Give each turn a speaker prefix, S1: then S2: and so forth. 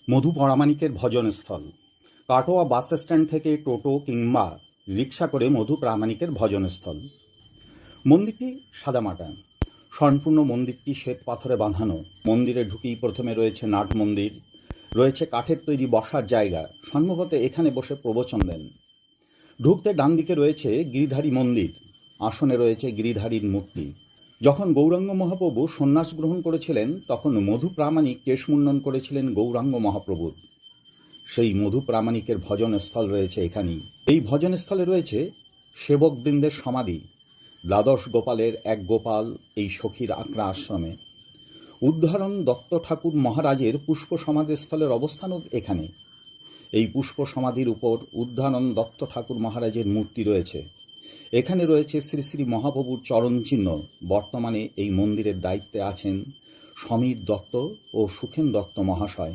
S1: মধু প্রামাণিকের ভজনস্থল। Katwa bus stand থেকে টোটো কিংবা রিক্সা করে মধু প্রামাণিকের ভজনস্থল। মন্দিরটি সাদামাটা। সম্পূর্ণ মন্দিরটি শ্বেত পাথরে বাঁধানো। মন্দিরে ঢুকেই প্রথমে রয়েছে নাট মন্দির, রয়েছে কাঠের তৈরি বসার জায়গা। সম্ভবত এখানে বসে প্রবচন দেন। ঢুকতে ডান দিকে রয়েছে গিরিধারী মন্দির, আসনে রয়েছে গিরিধারীর মূর্তি। যখন গৌরাঙ্গ মহাপ্রভু সন্ন্যাস গ্রহণ করেছিলেন তখন মধু প্রামাণিক কেশ মুন্ডন করেছিলেন গৌরাঙ্গ মহাপ্রভুর। সেই মধু প্রামাণিকের ভজনস্থল রয়েছে এখানেই। এই ভজনস্থলে রয়েছে সেবকবৃন্দের সমাধি। দ্বাদশ গোপালের এক গোপাল এই সখীর আক্রা আশ্রমে। উদ্ধারণ দত্ত ঠাকুর মহারাজের পুষ্প সমাধিস্থলের অবস্থানও এখানে। এই পুষ্প সমাধির উপর উদ্ধারণ দত্ত ঠাকুর মহারাজের মূর্তি রয়েছে। এখানে রয়েছে শ্রী শ্রী মহাপ্রভুর চরণচিহ্ন। বর্তমানে এই মন্দিরের দায়িত্বে আছেন সমীর দত্ত ও সুখেন দত্ত মহাশয়।